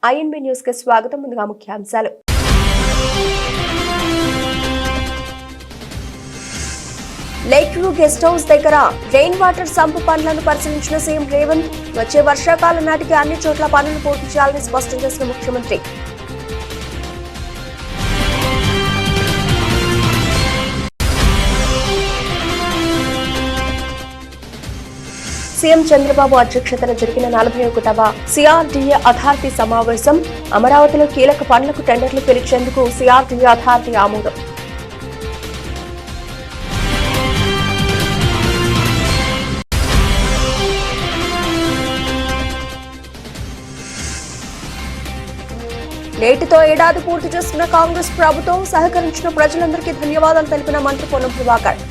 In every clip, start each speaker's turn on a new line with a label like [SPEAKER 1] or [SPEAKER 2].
[SPEAKER 1] INB news కి స్వాగతం. ముందుగా ముఖ్యాంశాలు. లేక్ వ్యూ గెస్ట్ హౌస్ దగ్గర రెయిన్ వాటర్ సంపు పనులను పరిశీలించిన సీఎం రేవంత్. వచ్చే వర్షాకాలం నాటికి అన్ని చోట్ల పనులు పూర్తి చేయాలని స్పష్టం చేసిన ముఖ్యమంత్రి. సీఎం చంద్రబాబు అధ్యక్షతన జరిగిన 41వ సిఆర్డీఏ అథారిటీ సమావేశం. అమరావతిలో కీలక పనులకు టెండర్లు పిలిచేందుకు సిఆర్డీఏ అథారిటీ ఆమోదం. నేటితో ఏడాది పూర్తి చేస్తున్న కాంగ్రెస్ ప్రభుత్వం. సహకరించిన ప్రజలందరికీ ధన్యవాదాలు తెలిపిన మంత్రి పొన్నం ప్రభాకర్.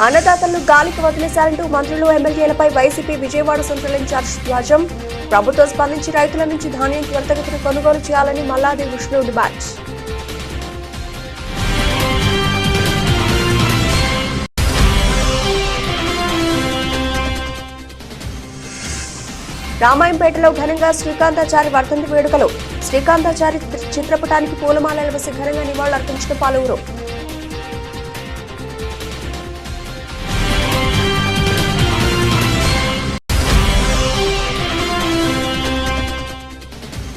[SPEAKER 1] అన్నదాతలను గాలికి వదిలేశారంటూ మంత్రులు ఎమ్మెల్యేలపై వైసీపీ విజయవాడ సెంట్రల్ ఇన్ఛార్జ్ ధ్వజం. ప్రభుత్వం స్పందించి రైతుల నుంచి ధాన్యం త్వరితగతిన కొనుగోలు చేయాలని మల్లాది విష్ణు డిమాండ్. రామాయంపేటలో ఘనంగా శ్రీకాంతాచారి వర్ధంతి వేడుకలు. శ్రీకాంతాచారి చిత్రపటానికి పూలమాలలు వేసి ఘనంగా నివాళులర్పించిన పలువురు.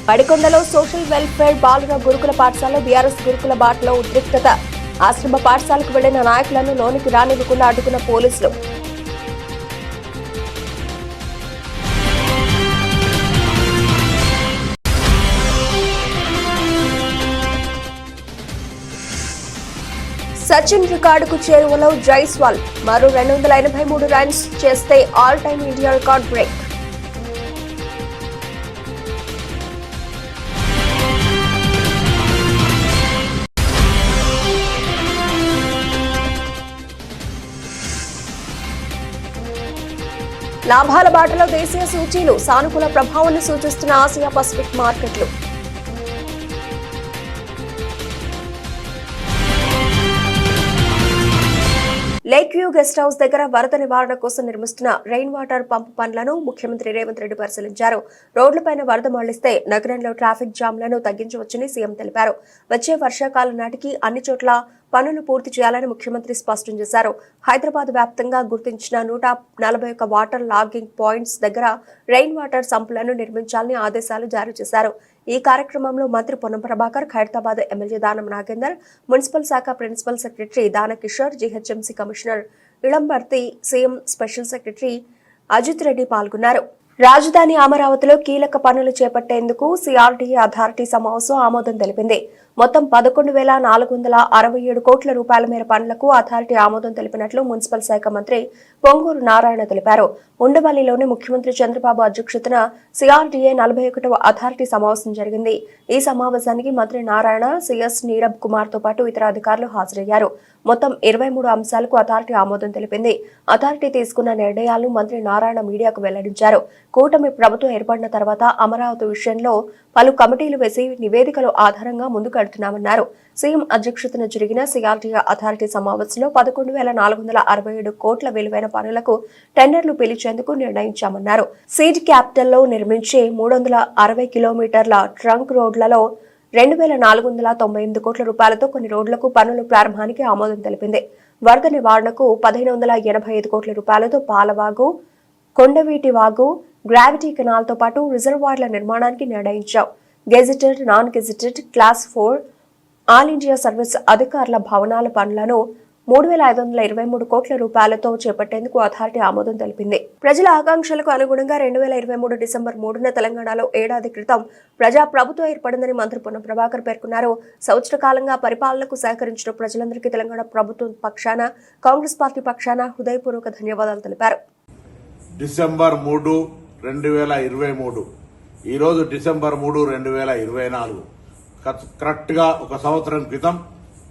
[SPEAKER 1] పడికొండలో సోషల్ వెల్ఫేర్ బాలుర గురుకుల పాఠశాలలో బీఆర్ఎస్ గురుకుల బాటలో ఉద్రిక్తత. ఆశ్రమ పాఠశాలకు వెళ్లిన నాయకులను లోనికి రానివ్వకుండా అడ్డుకున్న పోలీసులు. సచిన్ రికార్డుకు చేరువలో జైస్వాల్. మరో 283 రన్స్ చేస్తే all time India record break. లాభాల బాటలో దేశీయ సూచీలు. సానుకూల ప్రభావాన్ని సూచిస్తున్న ఆసియా పసిఫిక్ మార్కెట్లు. లేక్ వ్యూ గెస్ట్ హౌస్ దగ్గర వరద నివారణ కోసం నిర్మిస్తున్న రెయిన్ వాటర్ పంప్ పనులను ముఖ్యమంత్రి రేవంత్ రెడ్డి పరిశీలించారు. రోడ్లపైన వరద మళ్లిస్తే నగరంలో ట్రాఫిక్ జామ్లను తగ్గించవచ్చని సీఎం తెలిపారు. వచ్చే వర్షాకాలం నాటికి అన్ని చోట్ల పనులు పూర్తి చేయాలని ముఖ్యమంత్రి స్పష్టం చేశారు. హైదరాబాద్ వ్యాప్తంగా గుర్తించిన 141 వాటర్ లాగింగ్ పాయింట్స్ దగ్గర రెయిన్ వాటర్ సంపులను నిర్మించాలని ఆదేశాలు జారీ చేశారు. ఈ కార్యక్రమంలో మంత్రి పొన్నం ప్రభాకర్, ఖైరతాబాద్ ఎమ్మెల్యే దానం నాగేందర్, మున్సిపల్ శాఖ principal secretary Dana Kishore, GHMC commissioner Ilambarithi, CM special secretary Ajit Reddy పాల్గొన్నారు. రాజధాని అమరావతిలో కీలక పనులు చేపట్టేందుకు సిఆర్డీఏ అథారిటీ సమావేశం ఆమోదం తెలిపింది. మొత్తం 11,467 కోట్ల రూపాయల మేర పనులకు అథారిటీ ఆమోదం తెలిపినట్లు మున్సిపల్ శాఖ మంత్రి పొంగూరు నారాయణ తెలిపారు. ఉండవల్లిలోని ముఖ్యమంత్రి చంద్రబాబు అధ్యక్షతన సిఆర్డీఏ 41వ అథారిటీ సమావేశం జరిగింది. ఈ సమావేశానికి మంత్రి నారాయణ, సిఎస్ నీరబ్ కుమార్ తో పాటు ఇతర అధికారులు హాజరయ్యారు. మొత్తం 23 అంశాలకు అథారిటీ ఆమోదం తెలిపింది. అథారిటీ తీసుకున్న నిర్ణయాలను మంత్రి నారాయణ మీడియాకు వెల్లడించారు. కూటమి ప్రభుత్వం ఏర్పడిన తర్వాత అమరావతి విషయంలో పలు కమిటీలు వేసి నివేదికల ఆధారంగా ముందుకెడుతున్నామన్నారు. సీఎం అధ్యక్షతన జరిగిన సిఆర్డీఏ అథారిటీ సమావేశంలో 11,467 కోట్ల విలువైన పనులకు టెండర్లు పిలిచేందుకు నిర్ణయించామన్నారు. సీడ్ క్యాపిటల్లో నిర్మించే 360 కిలోమీటర్ల ట్రంక్ రోడ్లలో 2,498 కోట్ల రూపాయలతో కొన్ని రోడ్లకు పనుల ప్రారంభానికి ఆమోదం తెలిపింది. వరద నివారణకు 1,585 కోట్ల రూపాయలతో పాలవాగు, కొండవీటి వాగు, గ్రావిటీ కెనాల్తో పాటు రిజర్వాయర్ల నిర్మాణానికి నిర్ణయించాం. Gazetted, non gazetted, class 4 all India service అధికారుల భవనాల పనులను 3,523 కోట్ల రూపాయలతో చేపట్టేందుకు అథారిటీ ఆమోదం తెలిపింది. ప్రజల ఆకాంక్షలకు అనుగుణంగా 2023 డిసెంబర్ 3న తెలంగాణలో ఏడాది క్రితం ప్రజా ప్రభుత్వం ఏర్పడిందని మంత్రి పొన్నం ప్రభాకర్ పేర్కొన్నారు. సంవత్సర కాలంగా పరిపాలనకు సహకరించిన ప్రజలందరికీ తెలంగాణ ప్రభుత్వం పక్షాన, కాంగ్రెస్ పార్టీ పక్షాన హృదయపూర్వక ధన్యవాదాలు తెలిపారు.
[SPEAKER 2] డిసెంబర్ 3, 2023 ఈరోజు డిసెంబర్ 3, 2024 కరెక్ట్ గా ఒక సంవత్సరం క్రితం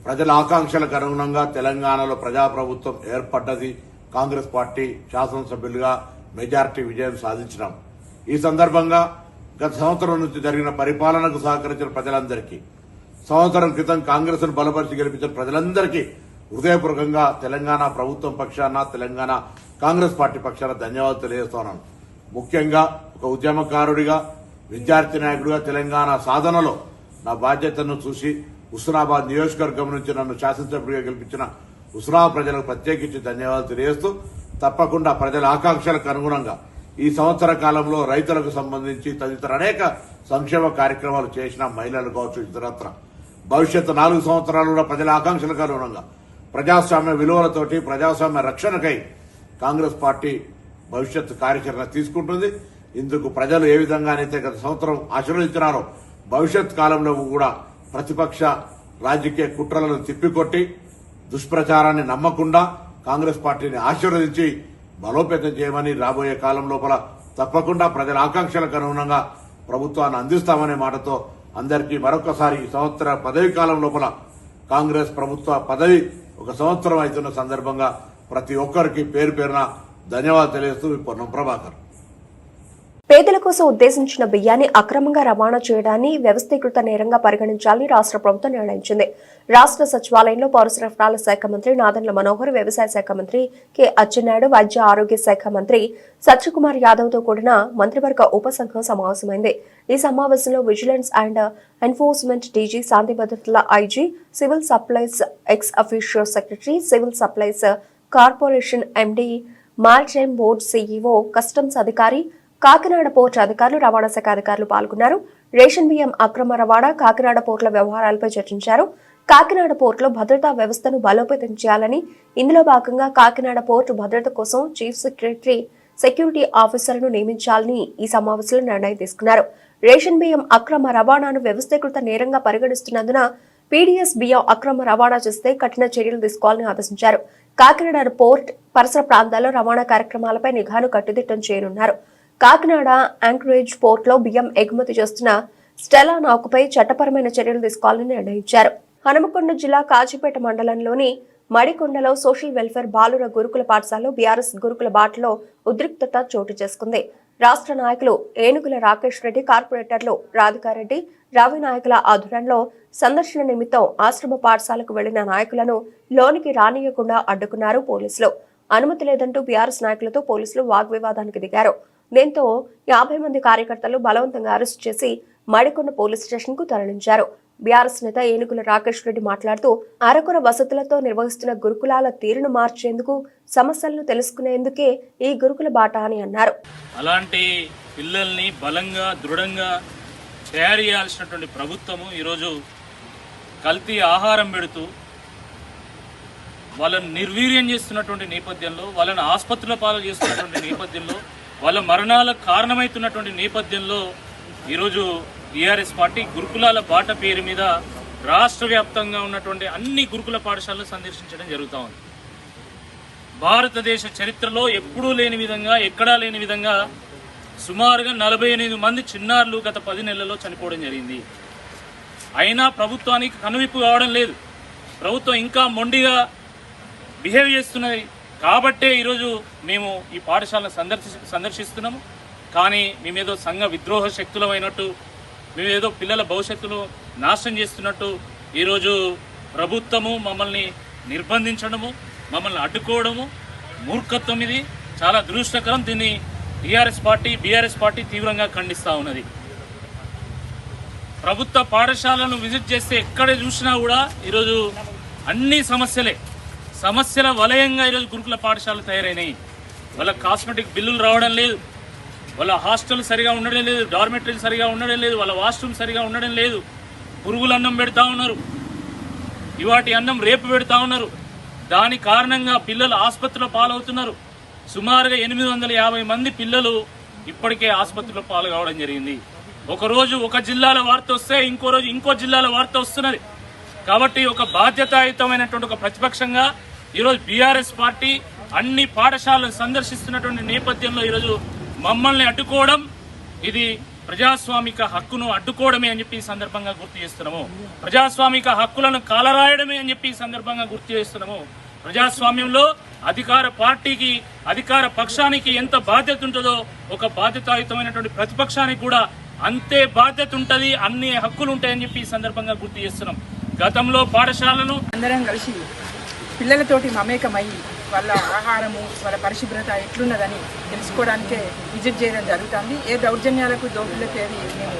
[SPEAKER 2] ప్రజల ఆకాంక్షలకు అనుగుణంగా తెలంగాణలో ప్రజాప్రభుత్వం ఏర్పడ్డది. కాంగ్రెస్ పార్టీ శాసనసభ్యులుగా మెజార్టీ విజయం సాధించినాం. ఈ సందర్భంగా గత సంవత్సరం నుంచి జరిగిన పరిపాలనకు సహకరించిన ప్రజలందరికీ, సంవత్సరం క్రితం కాంగ్రెస్ ను బలపరిచి గెలిపించిన ప్రజలందరికీ హృదయపూర్వకంగా తెలంగాణ ప్రభుత్వం పక్షాన, తెలంగాణ కాంగ్రెస్ పార్టీ పక్షాన ధన్యవాదాలు తెలియజేస్తున్నాను. ముఖ్యంగా ఒక ఉద్యమకారుడిగా, విద్యార్థి నాయకుడిగా తెలంగాణ సాధనలో నా బాధ్యతను చూసి హుస్నాబాద్ నియోజకవర్గం నుంచి నన్ను శాసనసభ్యుడిగా గెలిపించిన హుస్నాబాద్ ప్రజలకు ప్రత్యేకించి ధన్యవాదాలు తెలియజేస్తూ, తప్పకుండా ప్రజల ఆకాంక్షలకు అనుగుణంగా ఈ సంవత్సర కాలంలో రైతులకు సంబంధించి తదితర అనేక సంక్షేమ కార్యక్రమాలు చేసిన మహిళలు కావచ్చు, ఇతరత్ర భవిష్యత్తు 4 సంవత్సరాలు కూడా ప్రజల ఆకాంక్షలకు అనుగుణంగా ప్రజాస్వామ్య విలువలతోటి ప్రజాస్వామ్య రక్షణకై కాంగ్రెస్ పార్టీ భవిష్యత్తు కార్యాచరణ తీసుకుంటుంది. ఇందుకు ప్రజలు ఏ విధంగానైతే గత సంవత్సరం ఆశీర్వదించినారో భవిష్యత్ కాలంలో కూడా ప్రతిపక్ష రాజకీయ కుట్రలను తిప్పికొట్టి దుష్ప్రచారాన్ని నమ్మకుండా కాంగ్రెస్ పార్టీని ఆశీర్వదించి బలోపేతం చేయమని రాబోయే కాలం లోపల తప్పకుండా ప్రజల ఆకాంక్షలకు అనుగుణంగా ప్రభుత్వాన్ని అందిస్తామనే మాటతో అందరికీ మరొకసారి ఈ సంవత్సర పదవి కాలం లోపల కాంగ్రెస్ ప్రభుత్వ పదవి 1 సంవత్సరం అవుతున్న సందర్భంగా ప్రతి ఒక్కరికి పేరు పేరున ధన్యవాదాలు తెలియజేస్తూ పొన్నం ప్రభాకర్.
[SPEAKER 1] పేదల కోసం ఉద్దేశించిన బియ్యాన్ని అక్రమంగా రవాణా చేయడాన్ని వ్యవస్థీకృత నేరంగా పరిగణించాలని రాష్ట్ర ప్రభుత్వం నిర్ణయించింది. రాష్ట్ర సచివాలయంలో పౌర సరఫరాల శాఖ మంత్రి నాదెండ్ల మనోహర్, వ్యవసాయ శాఖ మంత్రి కె అచ్చెన్నాయుడు, వైద్య ఆరోగ్య శాఖ మంత్రి సత్యకుమార్ యాదవ్ తో కూడిన మంత్రివర్గ ఉపసంఘం సమావేశమైంది. ఈ సమావేశంలో విజిలెన్స్ అండ్ ఎన్ఫోర్స్మెంట్ డీజీ, శాంతి భద్రతల IG, civil supplies ex officio secretary, civil supplies corporation MD, maritime board CEO, customs అధికారి, కాకినాడ పోర్టు అధికారులు, రవాణా శాఖ అధికారులు పాల్గొన్నారు. రేషన్ బియ్యం అక్రమ రవాణా, కాకినాడ పోర్టుల వ్యవహారాలపై చర్చించారు. కాకినాడ పోర్టులో భద్రతా వ్యవస్థను బలోపేతం చేయాలని, ఇందులో భాగంగా కాకినాడ పోర్టు భద్రత కోసం చీఫ్ సెక్యూరిటీ ఆఫీసర్ను నియమించాలని ఈ సమావేశంలో నిర్ణయం తీసుకున్నారు. రేషన్ బియ్యం అక్రమ రవాణాను వ్యవస్థీకృత నేరంగా పరిగణిస్తున్నందున పీడీఎస్ బియ్యం అక్రమ రవాణా చేస్తే కఠిన చర్యలు తీసుకోవాలని ఆదేశించారు. కాకినాడ పోర్ట్ పరిసర ప్రాంతాల్లో రవాణా కార్యక్రమాలపై నిఘాను కట్టుదిట్టం చేయనున్నారు. కాకినాడ యాంకరేజ్ పోర్టులో బియ్యం ఎగుమతి చేస్తున్న స్టెలా నౌకపై చట్టపరమైన చర్యలు తీసుకోవాలని నిర్ణయించారు. హనుమకొండ జిల్లా కాజీపేట మండలంలోని మడికొండలో సోషల్ వెల్ఫేర్ బాలుర గురుకుల పాఠశాలలో బీఆర్ఎస్ గురుకుల బాటలో ఉద్రిక్తత చోటు చేసుకుంది. రాష్ట్ర నాయకులు ఏనుగుల రాకేష్ రెడ్డి, కార్పొరేటర్లు రాధికారెడ్డి, రవి నాయకుల ఆధ్వర్యంలో సందర్శన నిమిత్తం ఆశ్రమ పాఠశాలకు వెళ్లిన నాయకులను లోనికి రానియకుండా అడ్డుకున్నారు పోలీసులు. అనుమతి లేదంటూ బీఆర్ఎస్ నాయకులతో పోలీసులు వాగ్వివాదానికి దిగారు. దీంతో 50 మంది కార్యకర్తలు బలవంతంగా అరెస్టు చేసి మడికొండ పోలీస్ స్టేషన్ కు తరలించారు. బీఆర్ఎస్ నేత ఏనుగుల రాకేష్ రెడ్డి మాట్లాడుతూ, అరకొర వసతులతో నిర్వహిస్తున్న గురుకులాల తీరును మార్చేందుకు, సమస్యలను తెలుసుకునేందుకే ఈ గురుకుల బాట అని అన్నారు.
[SPEAKER 3] అలాంటి పిల్లల్ని బలంగా, దృఢంగా తయారు చేయాల్సినటువంటి ప్రభుత్వము ఈరోజు కల్తీ ఆహారం పెడుతూ వాళ్ళని నిర్వీర్యం చేస్తున్నటువంటి నేపథ్యంలో, వాళ్ళని ఆసుపత్రుల పాలు చేస్తున్నటువంటి నేపథ్యంలో, వాళ్ళ మరణాలకు కారణమవుతున్నటువంటి నేపథ్యంలో ఈరోజు టీఆర్ఎస్ పార్టీ గురుకులాల బాట పేరు మీద రాష్ట్ర వ్యాప్తంగా ఉన్నటువంటి అన్ని గురుకుల పాఠశాలను సందర్శించడం జరుగుతూ ఉంది. భారతదేశ చరిత్రలో ఎప్పుడూ లేని విధంగా, ఎక్కడా లేని విధంగా సుమారుగా 48 మంది చిన్నారులు గత 10 నెలల్లో చనిపోవడం జరిగింది. అయినా ప్రభుత్వానికి కనువిప్పు కావడం లేదు. ప్రభుత్వం ఇంకా మొండిగా బిహేవ్ చేస్తున్నది. కాబట్టే ఈరోజు మేము ఈ పాఠశాలను సందర్శిస్తున్నాము. కానీ మేమేదో సంఘ విద్రోహ శక్తులమైనట్టు, మేమేదో పిల్లల భవిష్యత్తును నాశనం చేస్తున్నట్టు ఈరోజు ప్రభుత్వము మమ్మల్ని నిర్బంధించడము, మమ్మల్ని అడ్డుకోవడము మూర్ఖత్వం. ఇది చాలా దురదృష్టకరం. దీన్ని టీఆర్ఎస్ పార్టీ, బీఆర్ఎస్ పార్టీ తీవ్రంగా ఖండిస్తూ ఉన్నది. ప్రభుత్వ పాఠశాలను విజిట్ చేస్తే ఎక్కడ చూసినా కూడా ఈరోజు అన్ని సమస్యల వలయంగా ఈరోజు గురుకుల పాఠశాలలు తయారైనాయి. వాళ్ళ కాస్మెటిక్ బిల్లులు రావడం లేదు, వాళ్ళ హాస్టల్ సరిగా ఉండడం లేదు, డార్మెటరీలు సరిగా ఉండడం లేదు, వాళ్ళ వాష్రూమ్ సరిగా ఉండడం లేదు. పురుగుల అన్నం పెడతా ఉన్నారు, ఇవాటి అన్నం రేపు పెడతా ఉన్నారు. దాని కారణంగా పిల్లలు ఆసుపత్రిలో పాలవుతున్నారు. సుమారుగా 850 మంది పిల్లలు ఇప్పటికే ఆసుపత్రిలో పాలు కావడం జరిగింది. ఒకరోజు ఒక జిల్లాల వార్త వస్తే ఇంకో రోజు ఇంకో జిల్లాల వార్త వస్తున్నది. కాబట్టి ఒక బాధ్యతాయుతమైనటువంటి ఒక ప్రతిపక్షంగా ఈరోజు బీఆర్ఎస్ పార్టీ అన్ని పాఠశాలను సందర్శిస్తున్నటువంటి నేపథ్యంలో ఈరోజు మమ్మల్ని అడ్డుకోవడం, ఇది ప్రజాస్వామిక హక్కును అడ్డుకోవడమే అని చెప్పి ఈ సందర్భంగా గుర్తు చేస్తున్నాము. ప్రజాస్వామిక హక్కులను కాలరాయడమే అని చెప్పి ఈ సందర్భంగా గుర్తు చేస్తున్నాము. ప్రజాస్వామ్యంలో అధికార పార్టీకి, అధికార పక్షానికి ఎంత బాధ్యత ఉంటుందో ఒక బాధ్యతాయుతమైనటువంటి ప్రతిపక్షానికి కూడా అంతే బాధ్యత ఉంటుంది, అన్ని హక్కులు ఉంటాయని చెప్పి ఈ సందర్భంగా గుర్తు చేస్తున్నాం. గతంలో పాఠశాలను
[SPEAKER 4] అందరం కలిసి పిల్లలతోటి మమేకమై వాళ్ళ ఆహారము వాళ్ళ పరిశుభ్రత ఎట్లున్నదని తెలుసుకోవడానికే విజిట్ చేయడం జరుగుతుంది. ఏ దౌర్జన్యాలకు దోపిడీలకు ఏది మేము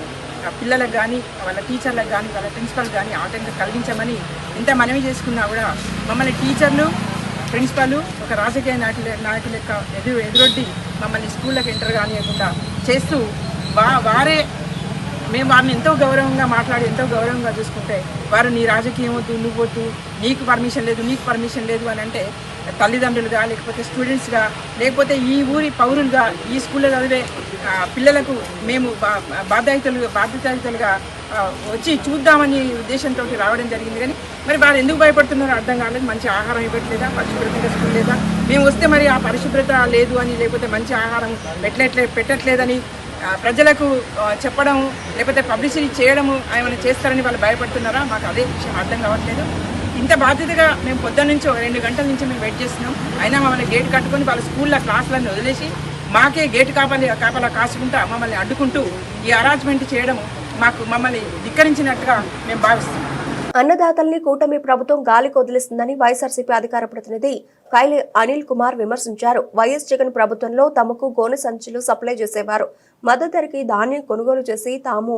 [SPEAKER 4] పిల్లలకు కానీ వాళ్ళ టీచర్లకు కానీ వాళ్ళ ప్రిన్సిపల్ కానీ ఆటంకం కలిగించమని ఎంత మనవి చేసుకున్నా కూడా మమ్మల్ని టీచర్లు ప్రిన్సిపల్ ఒక రాజకీయ నాయకుల లెక్క ఎదురొడ్డి మమ్మల్ని స్కూళ్ళకి ఎంటర్ కానియకుండా చేస్తూ వారే మేము వారిని ఎంతో గౌరవంగా మాట్లాడి ఎంతో గౌరవంగా చూసుకుంటే వారు నీ రాజకీయం వద్దు, నువ్వు వద్దు, నీకు పర్మిషన్ లేదు అని అంటే తల్లిదండ్రులుగా లేకపోతే స్టూడెంట్స్గా లేకపోతే ఈ ఊరి పౌరులుగా ఈ స్కూల్లో చదివే పిల్లలకు మేము బాధ్యతలుగా వచ్చి చూద్దామని ఉద్దేశంతో రావడం జరిగింది. కానీ మరి వారు ఎందుకు భయపడుతున్నారో అర్థం కాలేదు. మంచి ఆహారం ఇవ్వట్లేదా, పరిశుభ్రతగా స్కూల్ లేదా, మేము వస్తే మరి ఆ పరిశుభ్రత లేదు అని లేకపోతే మంచి ఆహారం పెట్టట్లేదని ప్రజలకు చెప్పడం లేకపోతే పబ్లిసిటీ చేయడము ఏమైనా చేస్తారని వాళ్ళు భయపడుతున్నారా, మాకు అదే విషయం అర్థం కావట్లేదు. ఇంత బాధ్యతగా మేము పొద్దున్న నుంచి 2 గంటల నుంచి మేము వెయిట్ చేస్తున్నాం. అయినా మమ్మల్ని గేట్ కట్టుకొని వాళ్ళ స్కూల్లో క్లాసులన్నీ వదిలేసి మాకే గేట్ కాపలా కాసుకుంటా మమ్మల్ని అడ్డుకుంటూ ఈ అరేంజ్మెంట్ చేయడం మమ్మల్ని ధిక్కరించినట్టుగా మేము భావిస్తున్నాం.
[SPEAKER 1] అన్నదాతల్ని కూటమి ప్రభుత్వం గాలికి వదిలేస్తుందని వైఎస్ఆర్సీపీ అధికార ప్రతినిధి కైలే అనిల్ కుమార్ విమర్శించారు. వైఎస్ జగన్ ప్రభుత్వంలో తమకు గోనె సంచులు సప్లై చేసేవారు, మద్దతు ధరకి ధాన్యం కొనుగోలు చేసి తాము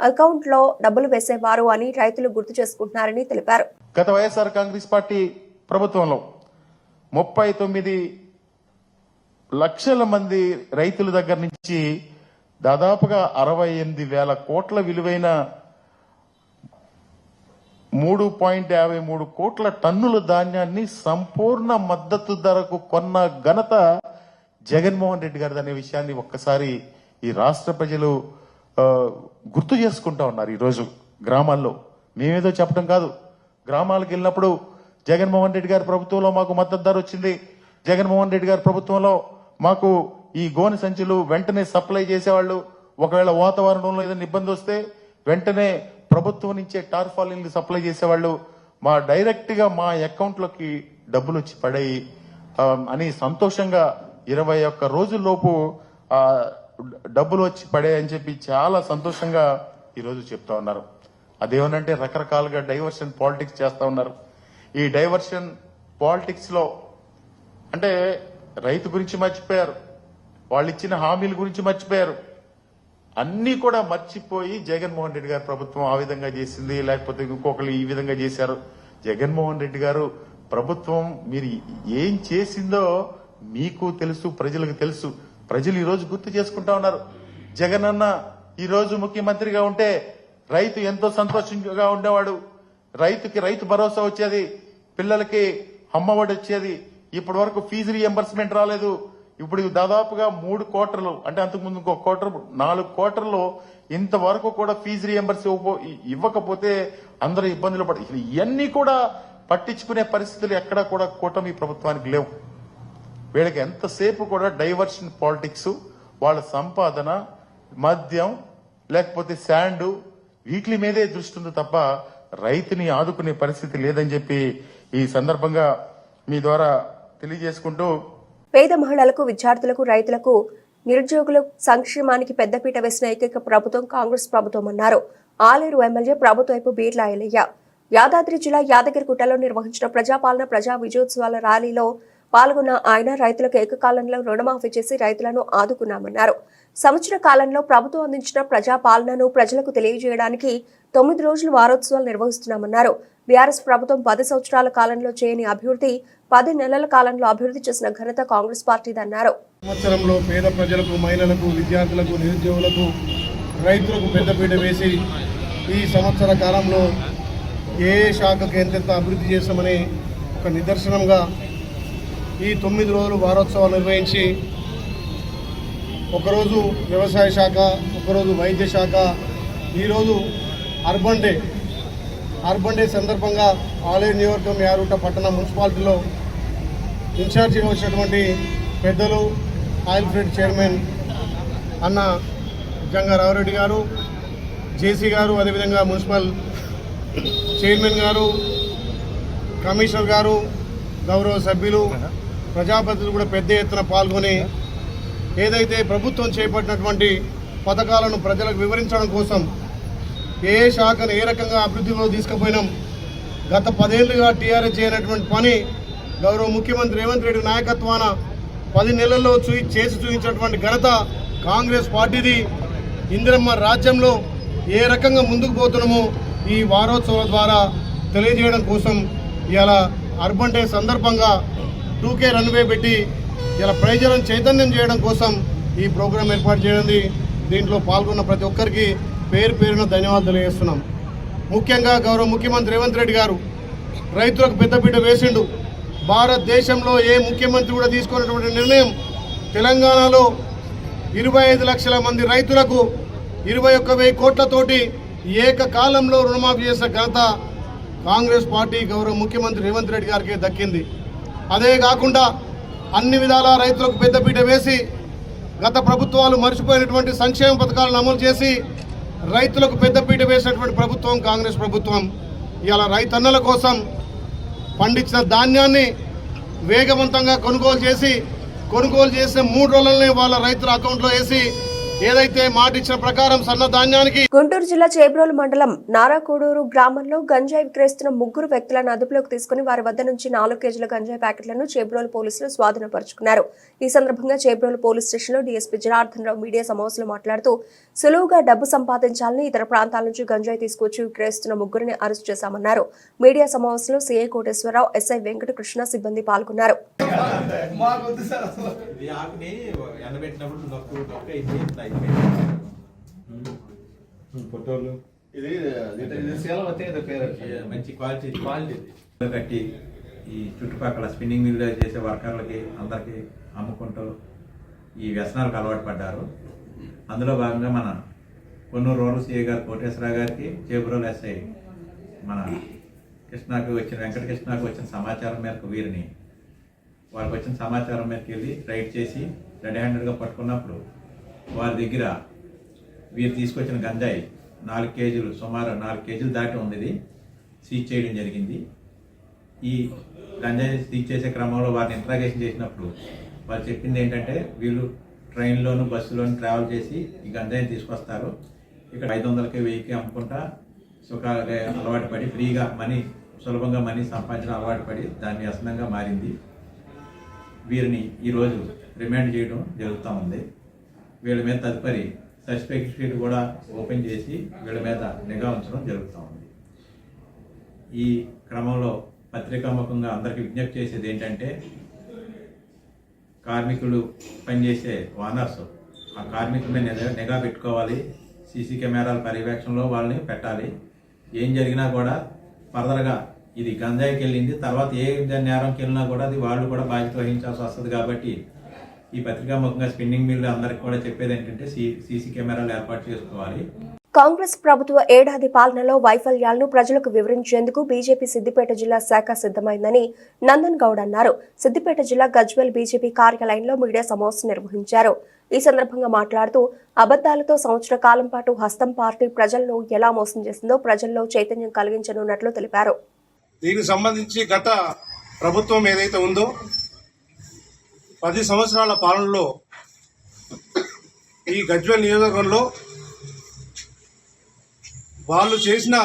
[SPEAKER 1] అకౌంట్లో డబ్బులు వేసేవారు అని రైతులు గుర్తు చేసుకుంటున్నారని తెలిపారు.
[SPEAKER 5] గత వైఎస్ఆర్ కాంగ్రెస్ పార్టీ ప్రభుత్వంలో 39 లక్షల మంది రైతుల దగ్గర నుంచి దాదాపుగా 68,000 కోట్ల విలువైన 3.53 కోట్ల టన్నుల ధాన్యాన్ని సంపూర్ణ మద్దతు ధరకు కొన్న ఘనత జగన్మోహన్ రెడ్డి గారిది అనే విషయాన్ని ఒక్కసారి ఈ రాష్ట్ర ప్రజలు గుర్తు చేసుకుంటా ఉన్నారు. ఈరోజు గ్రామాల్లో మేమేదో చెప్పడం కాదు, గ్రామాలకు వెళ్ళినప్పుడు జగన్మోహన్ రెడ్డి గారి ప్రభుత్వంలో మాకు మద్దతు ధర వచ్చింది, జగన్మోహన్ రెడ్డి గారి ప్రభుత్వంలో మాకు ఈ గోనె సంచులు వెంటనే సప్లై చేసేవాళ్ళు, ఒకవేళ వాతావరణంలో ఏదైనా ఇబ్బంది వస్తే వెంటనే ప్రభుత్వం నుంచే టార్పాలిన్లు సప్లై చేసేవాళ్ళు, మా డైరెక్ట్ గా మా అకౌంట్ లోకి డబ్బులు వచ్చి పడాయి అని సంతోషంగా 21 రోజుల్లోపు డబ్బులు వచ్చి పడాయని చెప్పి చాలా సంతోషంగా ఈరోజు చెప్తా ఉన్నారు. అదేమనంటే రకరకాలుగా డైవర్షన్ పాలిటిక్స్ చేస్తా ఉన్నారు. ఈ డైవర్షన్ పాలిటిక్స్ లో అంటే రైతు గురించి మర్చిపోయారు, వాళ్ళు ఇచ్చిన హామీల గురించి మర్చిపోయారు, అన్ని కూడా మర్చిపోయి జగన్మోహన్ రెడ్డి గారి ప్రభుత్వం ఆ విధంగా చేసింది, లేకపోతే ఇంకొకరు ఈ విధంగా చేశారు. జగన్మోహన్ రెడ్డి గారు ప్రభుత్వం మీరు ఏం చేసిందో మీకు తెలుసు, ప్రజలకు తెలుసు. ప్రజలు ఈ రోజు గుర్తు చేసుకుంటా ఉన్నారు. జగన్ అన్న ఈ రోజు ముఖ్యమంత్రిగా ఉంటే రైతు ఎంతో సంతోషంగా ఉండేవాడు, రైతుకి రైతు భరోసా వచ్చేది, పిల్లలకి అమ్మఒడి వచ్చేది. ఇప్పటి వరకు ఫీజు రీఎంబర్స్మెంట్ రాలేదు. ఇప్పుడు దాదాపుగా 3 క్వార్టర్లు అంటే అంతకుముందు ఇంకో క్వార్టర్ 4 క్వార్టర్లు ఇంతవరకు కూడా ఫీజు రీఎంబర్స్ ఇవ్వకపోతే అందరూ ఇబ్బందులు పడి ఇవన్నీ కూడా పట్టించుకునే పరిస్థితులు ఎక్కడా కూడా కూటమి ప్రభుత్వానికి లేవు. వీళ్ళకి ఎంతసేపు కూడా డైవర్షన్ పాలిటిక్స్, వాళ్ళ సంపాదన, మద్యం లేకపోతే శాండ్ వీటి మీదే దృష్టి ఉంది తప్ప రైతుని ఆదుకునే పరిస్థితి లేదని చెప్పి ఈ సందర్భంగా మీ ద్వారా తెలియజేసుకుంటూ,
[SPEAKER 1] పేద మహిళలకు, విద్యార్థులకు, రైతులకు, నిరుద్యోగుల సంక్షేమానికి పెద్దపీట వేసిన ఏకైక ప్రభుత్వం కాంగ్రెస్ ప్రభుత్వం అన్నారు. ఆలేరు ఎమ్మెల్యే ప్రభుత్వపు బీర్లా ఎల్లయ్య యాదాద్రి జిల్లా యాదగిరిగుట్టలో నిర్వహించిన ప్రజాపాలన ప్రజా విజయోత్సవాల ర్యాలీలో పాల్గొన్న ఆయన రైతులకు ఏకకాలంలో రుణమాఫీ చేసి రైతులను ఆదుకున్నామన్నారు. సంవత్సర కాలంలో ప్రభుత్వం అందించిన ప్రజాపాలనను ప్రజలకు తెలియజేయడానికి 9 రోజులు వారోత్సవాలు నిర్వహిస్తున్నామన్నారు. బీఆర్ఎస్ ప్రభుత్వం 10 సంవత్సరాల కాలంలో చేయని అభివృద్ధి 10 నెలల కాలంలో అభివృద్ధి చేసిన ఘనత కాంగ్రెస్ పార్టీదన్నారు.
[SPEAKER 6] సంవత్సరంలో పేద ప్రజలకు, మహిళలకు, విద్యార్థులకు, నిరుద్యోగులకు, రైతులకు పెద్దపీట వేసి ఈ సంవత్సర కాలంలో ఏ శాఖకు ఎంతెంత అభివృద్ధి చేస్తామని ఒక నిదర్శనంగా ఈ 9 రోజులు వారోత్సవాలు నిర్వహించి, ఒకరోజు వ్యవసాయ శాఖ, ఒకరోజు వైద్య శాఖ, ఈరోజు అర్బన్ డే సందర్భంగా ఆలేరు నియోజకవర్గం యారుట పట్టణ మున్సిపాలిటీలో ఇన్ఛార్జిగా వచ్చినటువంటి పెద్దలు, ఆయిల్ ఫెడ్ చైర్మన్ అన్న జంగారావురెడ్డి గారు, జేసీ గారు, అదేవిధంగా మున్సిపల్ చైర్మన్ గారు, కమిషనర్ గారు, గౌరవ సభ్యులు, ప్రజాప్రతినిధులు కూడా పెద్ద ఎత్తున పాల్గొని ఏదైతే ప్రభుత్వం చేపట్టినటువంటి పథకాలను ప్రజలకు వివరించడం కోసం ఏ శాఖను ఏ రకంగా అభివృద్ధిలో తీసుకుపోయినాం. గత 10 ఏళ్లుగా టీఆర్ఎస్ చేయనటువంటి పని గౌరవ ముఖ్యమంత్రి రేవంత్ రెడ్డి నాయకత్వాన 10 నెలల్లో చేసి చూపించినటువంటి ఘనత కాంగ్రెస్ పార్టీది. ఇందిరమ్మ రాజ్యంలో ఏ రకంగా ముందుకు పోతున్నామో ఈ వారోత్సవాల ద్వారా తెలియజేయడం కోసం ఇవాళ అర్బన్ డే సందర్భంగా 2K రన్వే పెట్టి ఇలా ప్రజలను చైతన్యం చేయడం కోసం ఈ ప్రోగ్రాం ఏర్పాటు చేయడం. దీంట్లో పాల్గొన్న ప్రతి ఒక్కరికి పేరు పేరున ధన్యవాదాలు తెలియజేస్తున్నాం. ముఖ్యంగా గౌరవ ముఖ్యమంత్రి రేవంత్ రెడ్డి గారు రైతులకు పెద్దపీట వేసిండు. భారతదేశంలో ఏ ముఖ్యమంత్రి కూడా తీసుకున్నటువంటి నిర్ణయం. తెలంగాణలో 25 లక్షల మంది రైతులకు 21,000 కోట్లతోటి ఏకకాలంలో రుణమాఫీ చేసిన ఘనత కాంగ్రెస్ పార్టీ గౌరవ ముఖ్యమంత్రి రేవంత్ రెడ్డి గారికి దక్కింది. అదే కాకుండా అన్ని విధాల రైతులకు పెద్దపీట వేసి గత ప్రభుత్వాలు మర్చిపోయినటువంటి సంక్షేమ పథకాలను అమలు చేసి రైతులకు పెద్దపీట వేసినటువంటి ప్రభుత్వం కాంగ్రెస్ ప్రభుత్వం. ఇవాళ రైతన్నల కోసం పండించిన ధాన్యాన్ని వేగవంతంగా కొనుగోలు చేసిన 3 రోజులనే వాళ్ళ రైతుల అకౌంట్లో వేసి ఏదైతే మాట ఇచ్చిన ప్రకారం సన్న ధాన్యానికి.
[SPEAKER 1] గుంటూరు జిల్లా చేబ్రోలు మండలం నారాకోడూరు గ్రామంలో గంజాయి విక్రయిస్తున్న 3 వ్యక్తులను అదుపులోకి తీసుకుని వారి వద్ద నుంచి 4 కేజీల గంజాయి ప్యాకెట్లను చేబ్రోలు పోలీసులు స్వాధీనపరుచుకున్నారు. ఈ సందర్భంగా చేబ్రోలు పోలీస్ స్టేషన్లో డీఎస్పీ జనార్దన్ రావు మీడియా సమావేశంలో మాట్లాడుతూ సులువుగా డబ్బు సంపాదించాలని ఇతర ప్రాంతాల నుంచి గంజాయి తీసుకొచ్చి విక్రయిస్తున్న 3 అరెస్ట్ చేశామన్నారు. మీడియా సమావేశంలో సీఐ కోటేశ్వరరావు, ఎస్ఐ వెంకటకృష్ణ సిబ్బంది పాల్గొన్నారు.
[SPEAKER 7] మంచి క్వాలిటీ కట్టి ఈ చుట్టుపక్కల స్పిన్నింగ్ మిల్ చేసే వర్కర్లకి అందరికి అమ్ముకుంటూ ఈ వ్యసనాలకు అలవాటు పడ్డారు. అందులో భాగంగా మన కొన్నూరు రూరల్ సిఐ గారు కోటేశ్వరరావు గారికి, చేబ్రోలు ఎస్ఐ మన వెంకటకృష్ణకు వచ్చిన సమాచారం మేరకు వాళ్ళకి వచ్చిన సమాచారం మేరకు వెళ్ళి రైడ్ చేసి రెడీ హ్యాండెడ్గా పట్టుకున్నప్పుడు వారి దగ్గర వీరు తీసుకొచ్చిన గంజాయి 4 కేజీలు, సుమారు 4 కేజీలు దాటి ఉంది, సీజ్ చేయడం జరిగింది. ఈ గంజాయి సీజ్ చేసే క్రమంలో వారిని ఇంట్రాగేషన్ చేసినప్పుడు వారు చెప్పింది ఏంటంటే వీళ్ళు ట్రైన్లోను బస్సులోను ట్రావెల్ చేసి ఈ గంజాయిని తీసుకొస్తారు, ఇక్కడ 500కి 1000కి అమ్ముకుంటా అలవాటు పడి ఫ్రీగా సులభంగా మనీ సంపాదించడం అలవాటు పడి దాన్ని వ్యసనంగా మారింది. వీరిని ఈరోజు రిమాండ్ చేయడం జరుగుతూ ఉంది. వీళ్ళ మీద తదుపరి సస్పెక్ట్ షీట్ కూడా ఓపెన్ చేసి వీళ్ళ మీద నిఘా ఉంచడం జరుగుతూ ఉంది. ఈ క్రమంలో పత్రికాముఖంగా అందరికీ విజ్ఞప్తి చేసేది ఏంటంటే కార్మికులు పనిచేసే ఓనర్స్ ఆ కార్మికుల మీద నిఘా పెట్టుకోవాలి. సీసీ కెమెరాల పర్యవేక్షణలో వాళ్ళని పెట్టాలి. ఏం జరిగినా కూడా ఫర్దర్గా ఇది గంజాయికి వెళ్ళింది, తర్వాత ఏ నేరంకి వెళ్ళినా కూడా అది వాళ్ళు కూడా బాధ్యత వహించాల్సి వస్తుంది. కాబట్టి ఈ పత్రికాముఖంగా స్పిన్నింగ్ మిల్ అందరికి కూడా చెప్పేది ఏంటంటే సీసీ కెమెరాలు ఏర్పాటు చేసుకోవాలి.
[SPEAKER 1] కాంగ్రెస్ ప్రభుత్వ ఏడాది పాలనలో వైఫల్యాలను ప్రజలకు వివరించేందుకు బీజేపీ సిద్దిపేట జిల్లా శాఖ సిద్ధమైందని నందన్ గౌడ్ అన్నారు. సిద్దిపేట జిల్లా గజ్వేల్ బీజేపీ కార్యాలయంలో మీడియా సమావేశం నిర్వహించారు. ఈ సందర్భంగా మాట్లాడుతూ అబద్దాలతో సంవత్సర కాలం పాటు హస్తం పార్టీ ప్రజలను ఎలా మోసం చేసిందో ప్రజల్లో చైతన్యం కలిగించనున్నట్లు తెలిపారు.
[SPEAKER 6] దీనికి సంబంధించి గత ప్రభుత్వం ఏదైతే ఉందో 10 సంవత్సరాల పాలనలో ఈ గజ్వేల్ నియోజకవర్గంలో వాళ్ళు చేసిన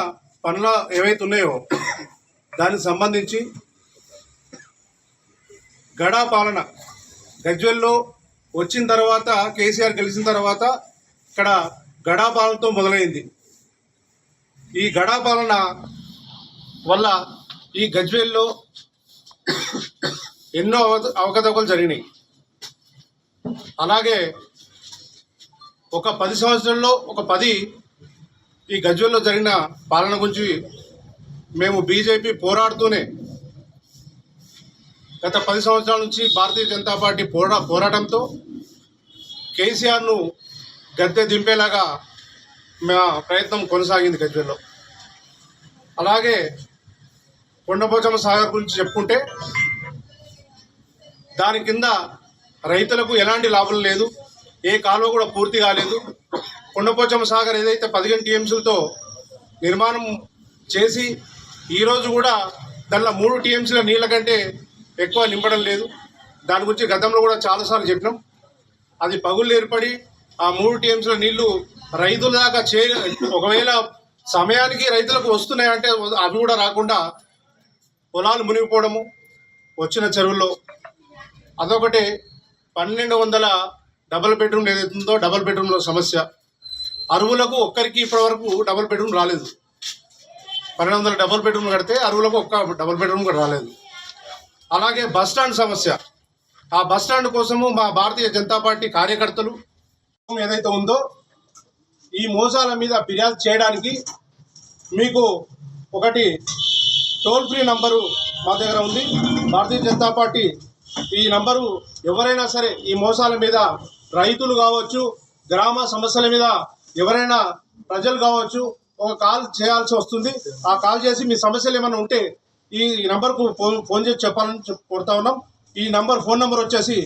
[SPEAKER 6] పనులు ఏవైతే ఉన్నాయో దానికి సంబంధించి గడా పాలన గజ్వేల్లో వచ్చిన తర్వాత కేసీఆర్ గెలిచిన తర్వాత ఇక్కడ గడా పాలనతో మొదలైంది. ఈ గడా పాలన వల్ల ఈ గజ్వేల్లో ఎన్నో అవకతవకలు జరిగినాయి. అలాగే ఒక 10 సంవత్సరాల్లో ఒక 10 ఈ గజ్వేల్లో జరిగిన పాలన గురించి మేము బీజేపీ పోరాడుతూనే గత 10 సంవత్సరాల నుంచి భారతీయ జనతా పార్టీ పోరాటంతో కేసీఆర్ను గద్దె దింపేలాగా మా ప్రయత్నం కొనసాగింది గజ్వేల్లో. అలాగే కొండపోచమ్మ సాగర్ గురించి చెప్పుకుంటే దాని కింద రైతులకు ఎలాంటి లాభం లేదు, ఏ కాలువ కూడా పూర్తి కాలేదు. కొండపోచమ్మ సాగర్ ఏదైతే 15 టీఎంసీలతో నిర్మాణం చేసి ఈరోజు కూడా దానిలో 3 టీఎంసీల నీళ్ళ కంటే ఎక్కువ నింపడం లేదు. దాని గురించి గతంలో కూడా చాలాసార్లు చెప్పినాం. అది పగుళ్ళు ఏర్పడి ఆ 3 టీఎంసీల నీళ్లు రైతుల దాకా ఒకవేళ సమయానికి రైతులకు వస్తున్నాయంటే అవి కూడా రాకుండా పొలాలు మునిగిపోవడము వచ్చిన చెరువుల్లో. అదొకటి 1200 డబుల్ బెడ్రూమ్ ఏదైతుందో డబుల్ బెడ్రూమ్లో సమస్య. అరువులకు ఒక్కరికి ఇప్పటివరకు డబుల్ బెడ్రూమ్ రాలేదు. 1200 డబుల్ బెడ్రూమ్ కడితే అరువులకు ఒక్క డబుల్ బెడ్రూమ్ కూడా రాలేదు. అలాగే బస్టాండ్ సమస్య. ఆ బస్టాండ్ కోసము మా భారతీయ జనతా పార్టీ కార్యకర్తలు ఏదైతే ఉందో ఈ మోసాల మీద ఫిర్యాదు చేయడానికి మీకు ఒకటి టోల్ ఫ్రీ నంబరు మా దగ్గర ఉంది. భారతీయ జనతా పార్టీ ఈ నంబరు ఎవరైనా సరే ఈ మోసాల మీద రైతులు కావచ్చు, గ్రామ సమస్యల మీద ఎవరైనా ప్రజలు కావచ్చు ఒక కాల్ చేయాల్సి వస్తుంది. ఆ కాల్ చేసి మీ సమస్యలు ఏమైనా ఉంటే ఈ నంబర్కు ఫోన్ చేసి చెప్పాలని కోరుతా ఉన్నాం. ఈ ఫోన్ నంబర్ వచ్చేసి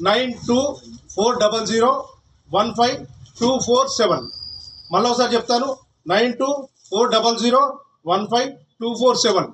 [SPEAKER 6] 9240152447. మళ్ళీ ఒకసారి చెప్తాను, 9240152447.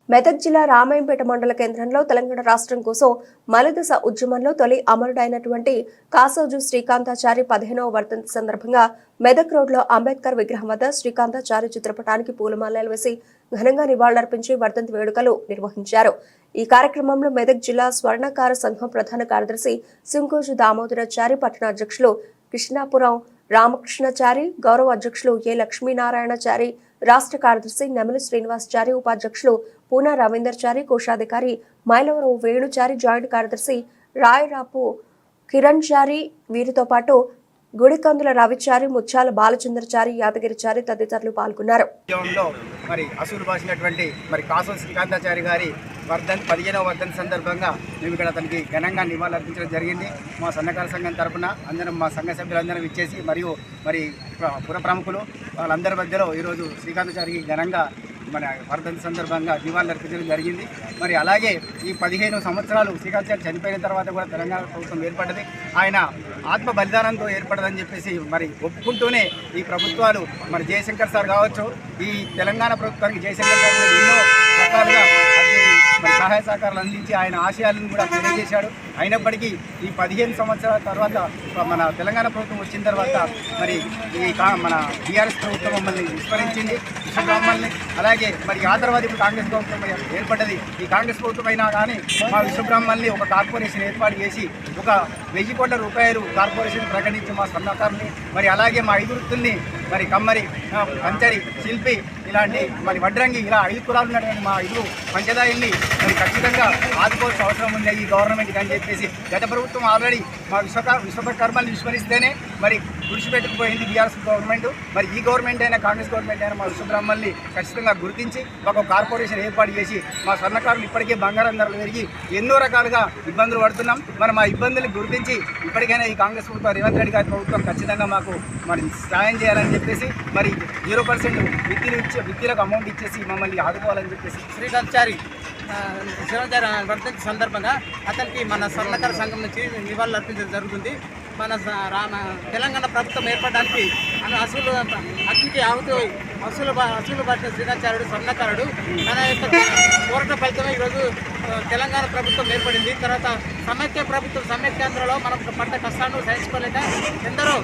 [SPEAKER 1] మెదక్ జిల్లా రామాయంపేట మండల కేంద్రంలో తెలంగాణ రాష్ట్రం కోసం మలిదశ ఉద్యమంలో తొలి అమరుడైనటువంటి కాసోజు శ్రీకాంతాచారి 15వ వర్ధంతి సందర్భంగా మెదక్ రోడ్లో అంబేద్కర్ విగ్రహం వద్ద శ్రీకాంతాచారి చిత్రపటానికి పూలమాలలు వేసి ఘనంగా నివాళులర్పించి వర్ధంతి వేడుకలు నిర్వహించారు. ఈ కార్యక్రమంలో మెదక్ జిల్లా స్వర్ణకార సంఘం ప్రధాన కార్యదర్శి సింకోజు దామోదరాచారి, పట్టణ అధ్యక్షులు కృష్ణాపురం రామకృష్ణచారి, గౌరవ అధ్యక్షులు ఏ లక్ష్మీనారాయణచారి, రాష్ట్ర కార్యదర్శి నెమలి శ్రీనివాసచారి, ఉపాధ్యక్షులు పూనా రవీందర్చారి, కోశాధికారి మైలవరం వేణుచారి, జాయింట్ కార్యదర్శి రాయరాపు కిరణ్ చారి, వీరితో పాటు గుడికందుల రవిచారి, ముత్యాల బాలచంద్రచారి, యాదగిరిచారి తదితరులు పాల్గొన్నారు.
[SPEAKER 8] మరి అసూలు బాసినటువంటి కాసోజు శ్రీకాంతాచారి గారి 15వ వర్ధంతి సందర్భంగా మేము ఇక్కడ అతనికి ఘనంగా నివాళులు అర్పించడం జరిగింది. మా సన్నకార సంఘం తరఫున అందరం మా సంఘ సభ్యులందరం ఇచ్చేసి మరియు పుర ప్రముఖులు వాళ్ళందరి మధ్యలో ఈరోజు శ్రీకాంతాచారికి ఘనంగా మన వర్ధంతి సందర్భంగా నివాళులు అర్పించడం జరిగింది. మరి అలాగే ఈ 15 సంవత్సరాలు శ్రీకాంతాచారి చనిపోయిన తర్వాత కూడా తెలంగాణ ప్రభుత్వం ఏర్పడ్డది. ఆయన ఆత్మ బలిదానంతో ఏర్పడదని చెప్పేసి మరి ఒప్పుకుంటూనే ఈ ప్రభుత్వాలు మరి జయశంకర్ సార్ కావచ్చు, ఈ తెలంగాణ ప్రభుత్వానికి జయశంకర్ సార్ ఎన్నో రకాలుగా మరి సహాయ సహకారాలు అందించి ఆయన ఆశయాలను కూడా తెలియజేశాడు. అయినప్పటికీ ఈ 15 సంవత్సరాల తర్వాత మన తెలంగాణ ప్రభుత్వం వచ్చిన తర్వాత మరి ఈ మన టీఆర్ఎస్ ప్రభుత్వం మమ్మల్ని విస్మరించింది, విశ్వబ్రాహ్మణ్ని. అలాగే మరి ఆ తర్వాత ఇప్పుడు కాంగ్రెస్ ప్రభుత్వం ఏర్పడ్డది. ఈ కాంగ్రెస్ ప్రభుత్వం అయినా కానీ మా విశ్వబ్రాహ్మణ్ని ఒక కార్పొరేషన్ ఏర్పాటు చేసి 1,000 కోట్ల రూపాయలు కార్పొరేషన్ ప్రకటించి మా స్వర్ణకారుని మరి అలాగే మా 5 వృత్తుల్ని మరి కమ్మరి, కంచరి, శిల్పి ఇలాంటి మరి వడ్రంగి ఇలా 5 కులాలు ఉన్నటువంటి మా 5 పంచదాయుల్ని మరి ఖచ్చితంగా ఆదుకోవాల్సిన అవసరం ఉంది ఈ గవర్నమెంట్కి అని చెప్పేసి గత ప్రభుత్వం ఆల్రెడీ మా విశ్వకర్మల్ని విస్మరిస్తేనే మరి విడిచిపెట్టుకుపోయింది బీఆర్ఎస్ గవర్నమెంట్. మరి ఈ గవర్నమెంట్ అయినా కాంగ్రెస్ గవర్నమెంట్ అయినా మా విశ్వబ్రాహ్మణ్ని ఖచ్చితంగా గుర్తించి ఒక కార్పొరేషన్ ఏర్పాటు చేసి మా స్వర్ణకారులు ఇప్పటికే బంగారం ధరలు పెరిగి ఎన్నో రకాలుగా ఇబ్బందులు పడుతున్నాం. మరి మా ఇబ్బందులు గుర్తించి ఇప్పటికైనా ఈ కాంగ్రెస్ ప్రభుత్వం రేవంత్ రెడ్డి గారి ప్రభుత్వం ఖచ్చితంగా మాకు మరి సాయం చేయాలని చెప్పేసి మరి 0% విత్తులకు అమౌంట్ ఇచ్చేసి మమ్మల్ని ఆదుకోవాలని చెప్పేసి శ్రీకాంతాచారి వర్ధంతి సందర్భంగా అతనికి మన స్వర్ణకార సంఘం నుంచి నివాళులు అర్పించడం జరుగుతుంది. మన తెలంగాణ ప్రభుత్వం ఏర్పడడానికి అగ్నికి అసూలు పట్టిన శ్రీకాంతాచార్యుడు స్వర్ణకారుడు తన యొక్క పోరాట ఫలితమే ఈరోజు తెలంగాణ ప్రభుత్వం ఏర్పడింది. తర్వాత సమైక్యాంధ్రలో మనం పడ్డ కష్టాలను సహించుకోలేక ఎందరో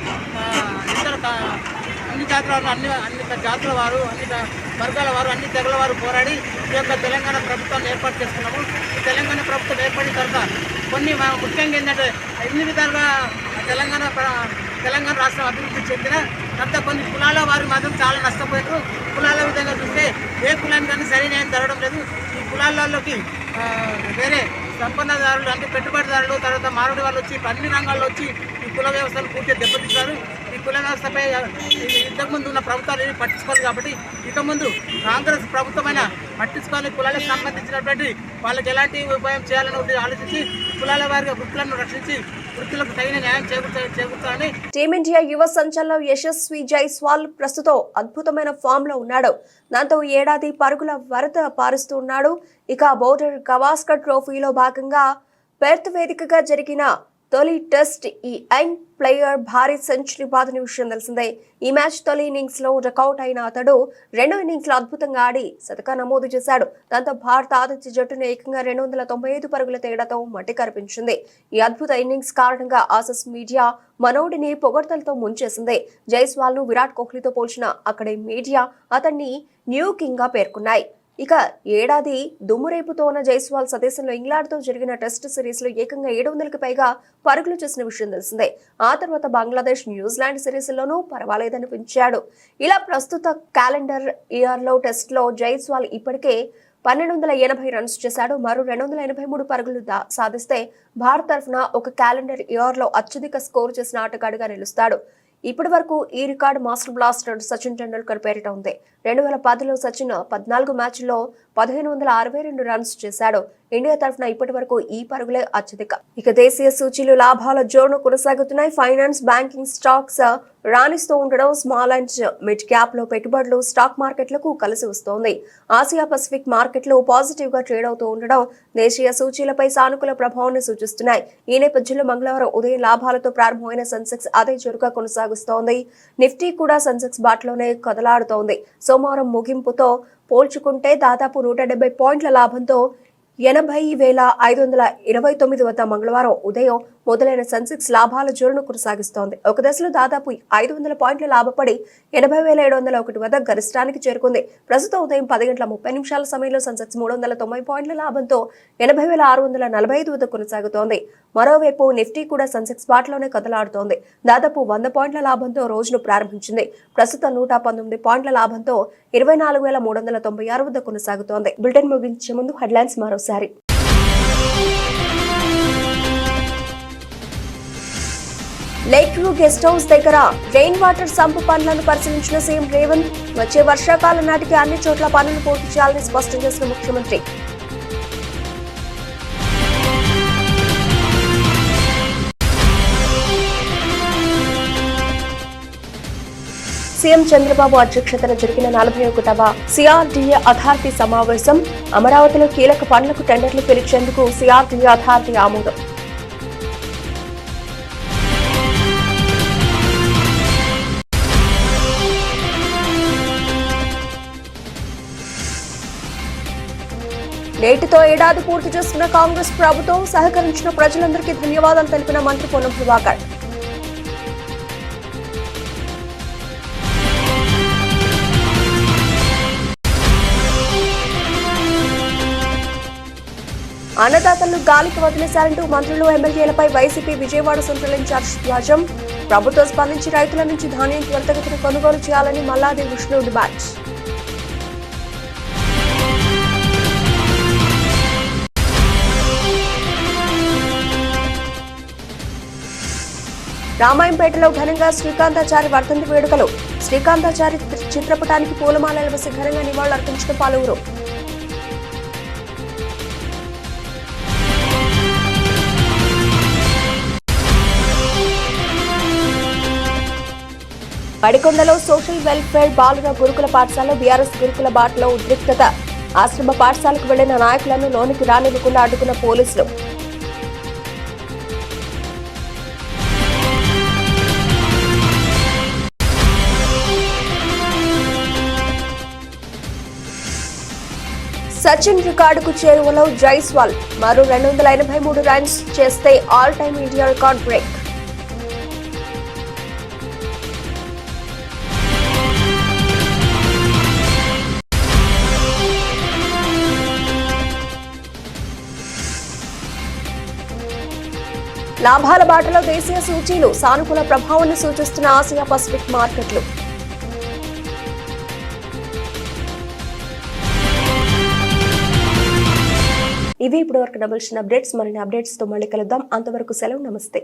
[SPEAKER 8] అన్ని జాతుల వారు అన్ని జాతుల వారు అన్ని వర్గాల వారు అన్ని తెగల వారు పోరాడి ఈ యొక్క తెలంగాణ ప్రభుత్వాన్ని ఏర్పాటు చేసుకున్నాము. ఈ తెలంగాణ ప్రభుత్వం ఏర్పడిన తర్వాత కొన్ని ముఖ్యంగా ఏంటంటే 8 విధాలుగా తెలంగాణ రాష్ట్రం అభివృద్ధి చెందిన తర్వాత కొన్ని కులాల వారు మాత్రం చాలా నష్టపోయారు. కులాల విధంగా చూస్తే ఏ కులానికి కానీ సరైన న్యాయం జరగడం లేదు. ఈ కులాలలోకి వేరే సంపన్నదారులు అంటే పెట్టుబడిదారులు తర్వాత మారుడి వాళ్ళు వచ్చి అన్ని రంగాల్లో వచ్చి ఈ కుల వ్యవస్థను పూర్తిగా దెబ్బతీశారు. ఈ కుల వ్యవస్థపై ఇంతకుముందు ఉన్న ప్రభుత్వాలు ఏమి పట్టించుకోవాలి కాబట్టి ఇక ముందు కాంగ్రెస్ ప్రభుత్వమైన పట్టించుకోవాలి. కులాలకు సంబంధించినటువంటి వాళ్ళకి ఎలాంటి ఉపాయం చేయాలని ఆలోచించి కులాల వారిగా వృత్తులను రక్షించి వృత్తులకు తగిన న్యాయం చేకూర్చాలని
[SPEAKER 1] టీమిండియా యువ సంచలనం యశస్వి జైస్వాల్ ప్రస్తుతం అద్భుతమైన ఫామ్ లో ఉన్నాడు. దాంతో ఈ ఏడాది పరుగుల వరద పారుస్తూ ఉన్నాడు. ఇక బోర్డర్ గవాస్కర్ ట్రోఫీలో భాగంగా పెర్త్ వేదికగా జరిగిన తొలి టెస్ట్ ఈ యంగ్ ప్లేయర్ భారీ సెంచరీ బాదిన విషయం తెలిసిందే. ఈ మ్యాచ్ తొలి ఇన్నింగ్స్ లో రకౌట్ అయిన అతడు రెండో ఇన్నింగ్స్ లో అద్భుతంగా ఆడి శతక నమోదు చేశాడు. దాంతో భారత ఆతిథ్య జట్టును ఏకంగా 295 పరుగుల తేడాతో మట్టి కనిపించింది. ఈ అద్భుత ఇన్నింగ్స్ కారణంగా ఆసీస్ మీడియా మనోడిని పొగడ్తలతో ముంచేసింది. జైస్వాల్ ను విరాట్ కోహ్లీతో పోల్చిన అక్కడి మీడియా అతన్ని న్యూ కింగ్ గా పేర్కొన్నాయి. ఇక ఏడాది దుమ్మురేపుతో ఉన్న జైస్వాల్ స్వదేశంలో ఇంగ్లాండ్తో జరిగిన టెస్ట్ సిరీస్ లో ఏకంగా 700కి పైగా పరుగులు చేసిన విషయం తెలిసిందే. ఆ తర్వాత బంగ్లాదేశ్, న్యూజిలాండ్ సిరీస్లోనూ పర్వాలేదనిపించాడు. ఇలా ప్రస్తుత క్యాలెండర్ ఇయర్ లో టెస్ట్ లో జైస్వాల్ ఇప్పటికే 1280 రన్స్ చేశాడు. మరో 283 పరుగులు సాధిస్తే భారత్ తరఫున ఒక క్యాలెండర్ ఇయర్ లో అత్యధిక స్కోర్ చేసిన ఆటగాడిగా నిలుస్తాడు. ఇప్పటి వరకు ఈ record master blaster Sachin Tendulkar పేరిట ఉంది. 2010లో సచిన్ 14 మ్యాచ్ల్లో 1562 రన్స్ చేశాడు. ఇండియా తరఫున ఇప్పటి వరకు ఈ పరుగులే అత్యధిక. ఇక దేశీయ సూచీలు లాభాల జోరును కొనసాగుతున్నాయి. ఫైనాన్స్, బ్యాంకింగ్, స్టాక్స్ రాణిస్తూ ఉండడం, స్మాల్ అండ్ మిడ్ క్యాప్ లో పెట్టుబడులు స్టాక్ మార్కెట్లకు కలిసి వస్తోంది. ఆసియా పసిఫిక్ మార్కెట్లు పాజిటివ్ గా ట్రేడ్ అవుతూ ఉండడం దేశీయ సూచీలపై సానుకూల ప్రభావాన్ని సూచిస్తున్నాయి. ఈ నేపథ్యంలో మంగళవారం ఉదయం లాభాలతో ప్రారంభమైన సెన్సెక్స్ అదే జోరుగా కొనసాగుతోంది. నిఫ్టీ కూడా సెన్సెక్స్ బాటలోనే కదలాడుతోంది. సోమవారం ముగింపుతో పోల్చుకుంటే దాదాపు 170 పాయింట్ల లాభంతో 80,529 వద్ద మంగళవారం ఉదయం మొదలైన సెన్సెక్స్ లాభాల జోరును కొనసాగిస్తోంది. ఒక దశలో దాదాపు 500 పాయింట్ల లాభపడి 80,701 వద్ద గరిష్టానికి చేరుకుంది. ప్రస్తుతం ఉదయం 10:30 సమయంలో సెన్సెక్స్ 390 పాయింట్ల లాభంతో 80,645 వద్ద కొనసాగుతోంది. మరోవైపు నిఫ్టీ కూడా సెన్సెక్స్ బాటలోనే కదలాడుతోంది. దాదాపు 100 పాయింట్ల లాభంతో రోజును ప్రారంభించింది. ప్రస్తుతం 119 పాయింట్ల లాభంతో 24,396 వద్ద కొనసాగుతోంది. బులెటిన్ ముగించే ముందు హెడ్లైన్స్ మరోసారి. లేక్ వ్యూ గెస్ట్ హౌస్ దగ్గర రెయిన్ వాటర్ సంపు పనులను పరిశీలించిన సీఎం రేవంత్. వచ్చే వర్షాకాలం నాటికి అన్ని చోట్ల పనులు పూర్తి చేయాలని స్పష్టం చేసిన ముఖ్యమంత్రి. సీఎం చంద్రబాబు అధ్యక్షతన జరిగిన 41వ సిఆర్డీఏ అథారిటీ సమావేశం. అమరావతిలో కీలక పనులకు టెండర్లు పిలిచేందుకు సిఆర్డీఏ అథారిటీ ఆమోదం. నేటితో ఏడాది పూర్తి చేస్తున్న కాంగ్రెస్ ప్రభుత్వం సహకరించిన ప్రజలందరికీ ధన్యవాదాలు తెలిపిన మంత్రి పొన్నం ప్రభాకర్. అన్నదాతలను గాలికి వదిలేశారంటూ మంత్రులు, ఎమ్మెల్యేలపై వైసీపీ విజయవాడ సెంట్రల్ ఇన్ఛార్జ్ ధ్వజం. ప్రభుత్వం స్పందించి రైతుల నుంచి ధాన్యం త్వరితగతిన కొనుగోలు చేయాలని మల్లాది విష్ణు డిమాండ్. రామాయంపేటలో ఘనంగా శ్రీకాంతాచారి వర్ధంతి వేడుకలు. శ్రీకాంతాచారి చిత్రపటానికి పూలమాలలు వేసి ఘనంగా నివాళులర్పించిన పలువురు. పడికొండలో సోషల్ వెల్ఫేర్ బాలుర గురుకుల పాఠశాలలో బీఆర్ఎస్ గురుకుల బాటలో ఉద్రిక్తత. ఆశ్రమ పాఠశాలకు వెళ్లిన నాయకులను లోనికి రానివ్వకుండా అడ్డుకున్న పోలీసులు. సచిన్ రికార్డుకు చేరువలో జైస్వాల్. మరో 283 రన్స్ చేస్తే all time India record break. లాభాల బాటలో దేశీయ సూచీలు. సానుకూల ప్రభావాన్ని సూచిస్తున్న ఆసియా పసిఫిక్ మార్కెట్లు. ఇవి ఇప్పటివరకు డబుల్షన్ అప్డేట్స్. మరిన్ని అప్డేట్స్ తో మళ్ళీ కలుద్దాం. అంతవరకు సెలవు. నమస్తే.